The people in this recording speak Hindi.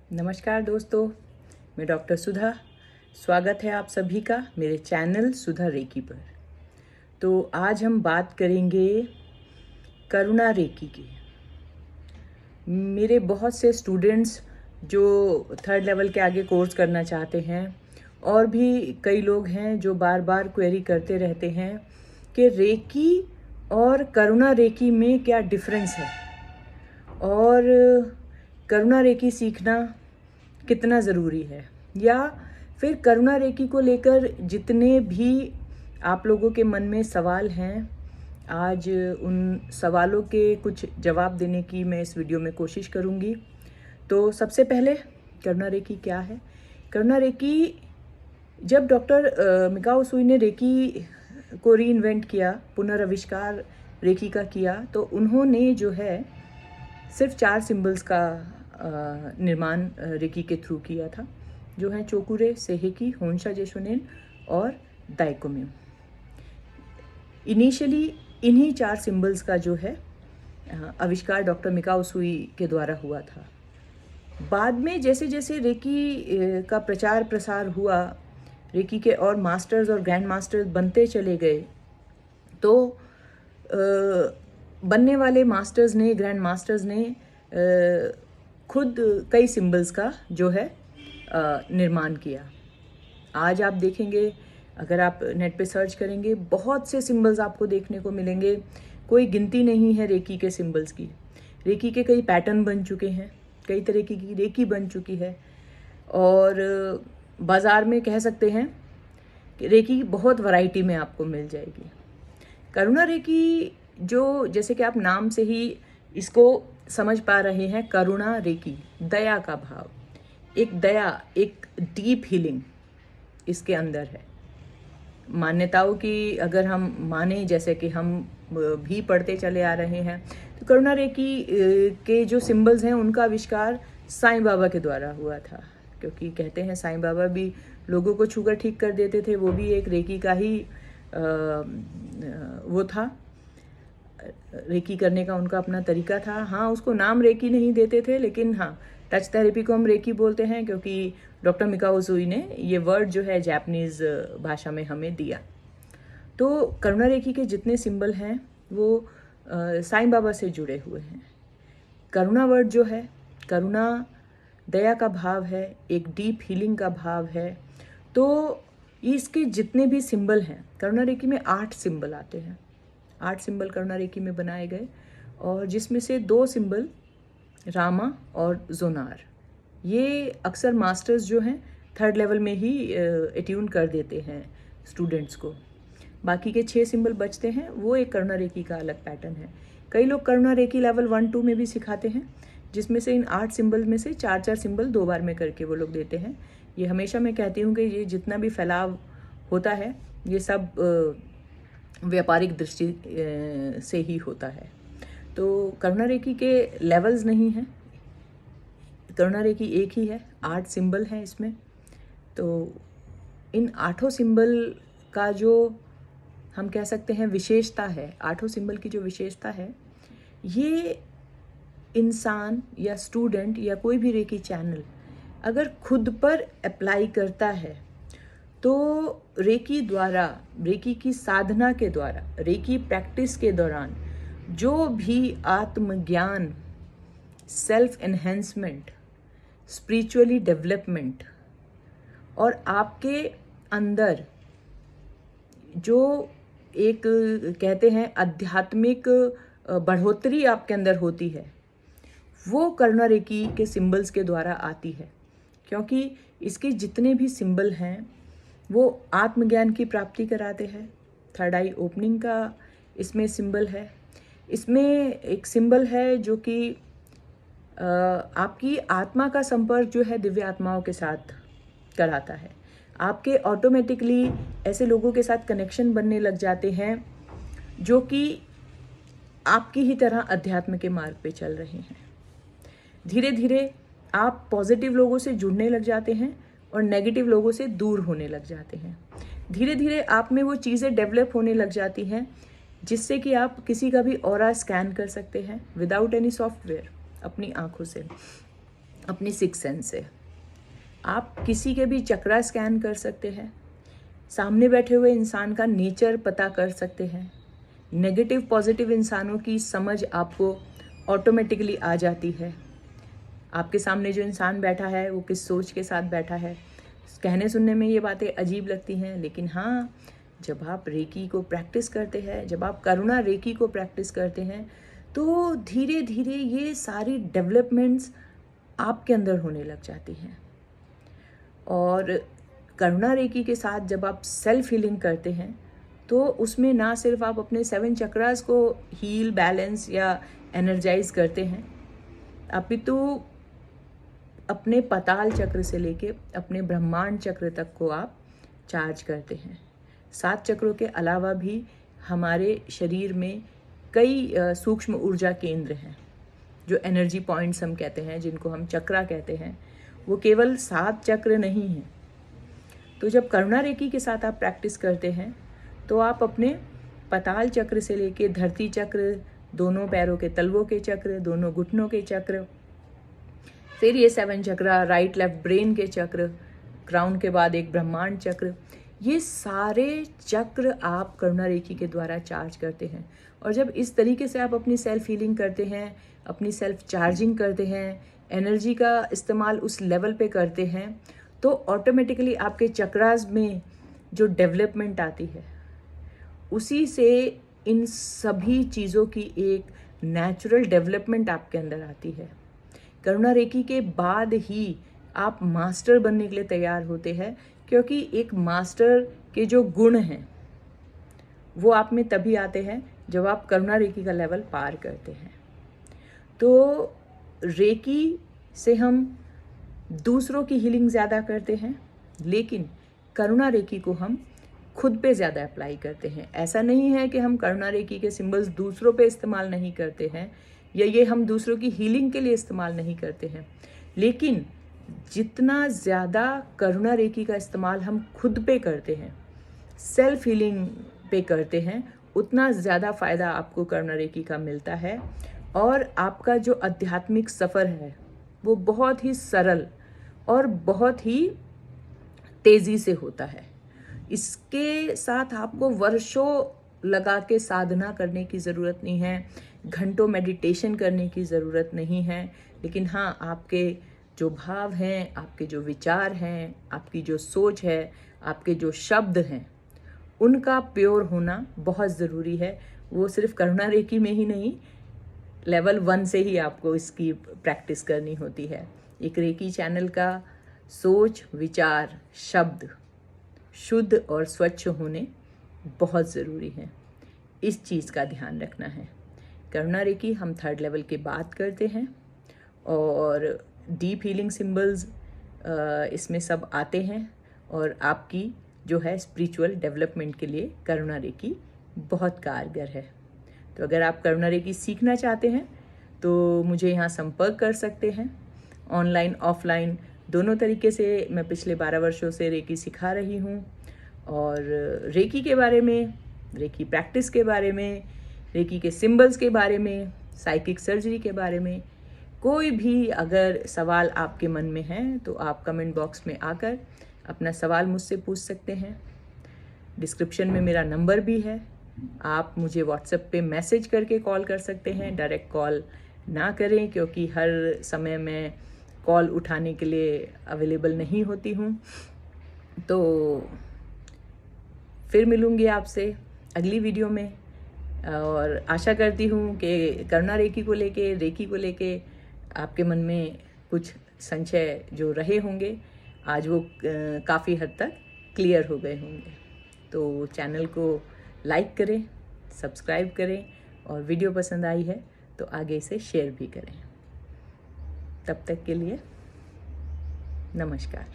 नमस्कार दोस्तों, मैं डॉक्टर सुधा। स्वागत है आप सभी का मेरे चैनल सुधा रेकी पर। तो आज हम बात करेंगे करुणा रेकी की। मेरे बहुत से स्टूडेंट्स जो थर्ड लेवल के आगे कोर्स करना चाहते हैं और भी कई लोग हैं जो बार बार क्वेरी करते रहते हैं कि रेकी और करुणा रेकी में क्या डिफरेंस है और करुणा रेकी सीखना कितना ज़रूरी है, या फिर करुणा रेकी को लेकर जितने भी आप लोगों के मन में सवाल हैं, आज उन सवालों के कुछ जवाब देने की मैं इस वीडियो में कोशिश करूँगी। तो सबसे पहले करुणा रेकी क्या है? करुणा रेकी, जब डॉक्टर मिकाओ उसूई ने रेकी को रीइन्वेंट किया, पुनर्आविष्कार रेकी का किया, तो उन्होंने जो है सिर्फ 4 सिंबल्स का निर्माण रेकी के थ्रू किया था, जो हैं चोकुरे, सेहेकी, होन्शा जेशोनेन और दाइकोम्यू। इनिशियली इन्हीं 4 सिंबल्स का जो है आविष्कार डॉक्टर मिकाओ उसूई के द्वारा हुआ था। बाद में जैसे जैसे रेकी का प्रचार प्रसार हुआ, रेकी के और मास्टर्स और ग्रैंड मास्टर्स बनते चले गए, तो बनने वाले मास्टर्स ने, ग्रैंड मास्टर्स ने खुद कई सिंबल्स का जो है निर्माण किया। आज आप देखेंगे, अगर आप नेट पे सर्च करेंगे, बहुत से सिंबल्स आपको देखने को मिलेंगे। कोई गिनती नहीं है रेकी के सिंबल्स की। रेकी के कई पैटर्न बन चुके हैं, कई तरह की रेकी बन चुकी है, और बाज़ार में कह सकते हैं कि रेकी की बहुत वैरायटी में आपको मिल जाएगी। करुणा रेकी, जो जैसे कि आप नाम से ही इसको समझ पा रहे हैं, करुणा रेकी, दया का भाव, एक दया, एक डीप हीलिंग इसके अंदर है। मान्यताओं की अगर हम माने, जैसे कि हम भी पढ़ते चले आ रहे हैं, तो करुणा रेकी के जो सिंबल्स हैं उनका आविष्कार साईं बाबा के द्वारा हुआ था, क्योंकि कहते हैं साईं बाबा भी लोगों को छूकर ठीक कर देते थे। वो भी एक रेकी का ही वो था, रेकी करने का उनका अपना तरीका था। हाँ, उसको नाम रेकी नहीं देते थे, लेकिन हाँ, टच थेरेपी को हम रेकी बोलते हैं, क्योंकि डॉक्टर मिकाओ उसूई ने ये वर्ड जो है जापानीज़ भाषा में हमें दिया। तो करुणा रेकी के जितने सिंबल हैं वो साईं बाबा से जुड़े हुए हैं। करुणा वर्ड जो है, करुणा दया का भाव है, एक डीप हीलिंग का भाव है। तो इसके जितने भी सिंबल हैं, करुणा रेकी में 8 सिंबल आते हैं। 8 सिंबल करुणा रेकी में बनाए गए, और जिसमें से 2 सिंबल रामा और जोनार, ये अक्सर मास्टर्स जो हैं थर्ड लेवल में ही एट्यून कर देते हैं स्टूडेंट्स को। बाकी के 6 सिंबल बचते हैं, वो एक करुणा रेकी का अलग पैटर्न है। कई लोग करुणा रेकी लेवल 1-2 में भी सिखाते हैं, जिसमें से इन 8 सिंबल में से 4-4 सिंबल 2 बार में करके वो लोग देते हैं। ये हमेशा मैं कहती हूँ कि ये जितना भी फैलाव होता है, ये सब व्यापारिक दृष्टि से ही होता है। तो करुणा रेकी के लेवल्स नहीं हैं, करुणा रेकी एक ही है, 8 सिंबल हैं इसमें। तो इन 8 सिंबल का जो हम कह सकते हैं विशेषता है, 8 सिंबल की जो विशेषता है, ये इंसान या स्टूडेंट या कोई भी रेकी चैनल अगर खुद पर अप्लाई करता है, तो रेकी द्वारा, रेकी की साधना के द्वारा, रेकी प्रैक्टिस के दौरान जो भी आत्मज्ञान, सेल्फ एनहेंसमेंट, स्पिरिचुअली डेवलपमेंट और आपके अंदर जो एक कहते हैं आध्यात्मिक बढ़ोतरी आपके अंदर होती है, वो करुणा रेकी के सिंबल्स के द्वारा आती है। क्योंकि इसके जितने भी सिंबल हैं वो आत्मज्ञान की प्राप्ति कराते हैं। थर्ड आई ओपनिंग का इसमें सिंबल है। इसमें एक सिंबल है जो कि आपकी आत्मा का संपर्क जो है दिव्य आत्माओं के साथ कराता है। आपके ऑटोमेटिकली ऐसे लोगों के साथ कनेक्शन बनने लग जाते हैं जो कि आपकी ही तरह अध्यात्म के मार्ग पे चल रहे हैं। धीरे धीरे आप पॉजिटिव लोगों से जुड़ने लग जाते हैं और नेगेटिव लोगों से दूर होने लग जाते हैं। धीरे धीरे आप में वो चीज़ें डेवलप होने लग जाती हैं जिससे कि आप किसी का भी ऑरा स्कैन कर सकते हैं विदाउट एनी सॉफ्टवेयर, अपनी आंखों से। अपनी सिक्स सेंस से। आप किसी के भी चक्रा स्कैन कर सकते हैं, सामने बैठे हुए इंसान का नेचर पता कर सकते हैं, नेगेटिव पॉजिटिव इंसानों की समझ आपको ऑटोमेटिकली आ जाती है। आपके सामने जो इंसान बैठा है वो किस सोच के साथ बैठा है। कहने सुनने में ये बातें अजीब लगती हैं, लेकिन हाँ, जब आप रेकी को प्रैक्टिस करते हैं, जब आप करुणा रेकी को प्रैक्टिस करते हैं, तो धीरे धीरे ये सारी डेवलपमेंट्स आपके अंदर होने लग जाती हैं। और करुणा रेकी के साथ जब आप सेल्फ हीलिंग करते हैं, तो उसमें ना सिर्फ आप अपने 7 चक्रास को हील, बैलेंस या एनर्जाइज करते हैं, अपितु अपने पाताल चक्र से लेके अपने ब्रह्मांड चक्र तक को आप चार्ज करते हैं। 7 चक्रों के अलावा भी हमारे शरीर में कई सूक्ष्म ऊर्जा केंद्र हैं, जो एनर्जी पॉइंट्स हम कहते हैं, जिनको हम चक्रा कहते हैं। वो केवल 7 चक्र नहीं हैं। तो जब करुणा रेकी के साथ आप प्रैक्टिस करते हैं, तो आप अपने पाताल चक्र से लेके धरती चक्र, दोनों पैरों के तलवों के चक्र, दोनों घुटनों के चक्र, फिर ये 7 चक्र, राइट लेफ्ट ब्रेन के चक्र, क्राउन के बाद एक ब्रह्मांड चक्र, ये सारे चक्र आप करुणा रेकी के द्वारा चार्ज करते हैं। और जब इस तरीके से आप अपनी सेल्फ हीलिंग करते हैं, अपनी सेल्फ चार्जिंग करते हैं, एनर्जी का इस्तेमाल उस लेवल पे करते हैं, तो ऑटोमेटिकली आपके चक्रास में जो डेवलपमेंट आती है, उसी से इन सभी चीज़ों की एक नेचुरल डेवलपमेंट आपके अंदर आती है। करुणा रेकी के बाद ही आप मास्टर बनने के लिए तैयार होते हैं, क्योंकि एक मास्टर के जो गुण हैं वो आप में तभी आते हैं जब आप करुणा रेकी का लेवल पार करते हैं। तो रेकी से हम दूसरों की हीलिंग ज़्यादा करते हैं, लेकिन करुणा रेकी को हम खुद पे ज़्यादा अप्लाई करते हैं। ऐसा नहीं है कि हम करुणा रेकी के सिंबल्स दूसरों पे इस्तेमाल नहीं करते हैं, या ये हम दूसरों की हीलिंग के लिए इस्तेमाल नहीं करते हैं, लेकिन जितना ज़्यादा करुणा रेकी का इस्तेमाल हम खुद पे करते हैं, सेल्फ हीलिंग पे करते हैं, उतना ज़्यादा फ़ायदा आपको करुणा रेकी का मिलता है। और आपका जो आध्यात्मिक सफ़र है वो बहुत ही सरल और बहुत ही तेज़ी से होता है। इसके साथ आपको वर्षों लगा के साधना करने की ज़रूरत नहीं है, घंटों मेडिटेशन करने की ज़रूरत नहीं है, लेकिन हाँ, आपके जो भाव हैं, आपके जो विचार हैं, आपकी जो सोच है, आपके जो शब्द हैं, उनका प्योर होना बहुत ज़रूरी है। वो सिर्फ करुणा रेकी में ही नहीं, लेवल 1 से ही आपको इसकी प्रैक्टिस करनी होती है। एक रेकी चैनल का सोच, विचार, शब्द शुद्ध और स्वच्छ होने बहुत ज़रूरी है। इस चीज़ का ध्यान रखना है। करुणा रेकी हम 3rd लेवल के बाद करते हैं, और डीप हीलिंग सिंबल्स इसमें सब आते हैं, और आपकी जो है स्पिरिचुअल डेवलपमेंट के लिए करुणा रेकी बहुत कारगर है। तो अगर आप करुणा रेकी सीखना चाहते हैं तो मुझे यहाँ संपर्क कर सकते हैं। ऑनलाइन, ऑफलाइन दोनों तरीके से मैं पिछले 12 वर्षों से रेकी सिखा रही हूँ। और रेकी के बारे में, रेकी प्रैक्टिस के बारे में, रेकी के सिंबल्स के बारे में, साइकिक सर्जरी के बारे में कोई भी अगर सवाल आपके मन में है, तो आप कमेंट बॉक्स में आकर अपना सवाल मुझसे पूछ सकते हैं। डिस्क्रिप्शन में मेरा नंबर भी है, आप मुझे व्हाट्सएप पे मैसेज करके कॉल कर सकते हैं। डायरेक्ट कॉल ना करें, क्योंकि हर समय मैं कॉल उठाने के लिए अवेलेबल नहीं होती हूँ। तो फिर मिलूँगी आपसे अगली वीडियो में, और आशा करती हूँ कि करुणा रेकी को लेके, रेकी को लेके आपके मन में कुछ संशय जो रहे होंगे, आज वो काफ़ी हद तक क्लियर हो गए होंगे। तो चैनल को लाइक करें, सब्सक्राइब करें, और वीडियो पसंद आई है तो आगे इसे शेयर भी करें। तब तक के लिए नमस्कार।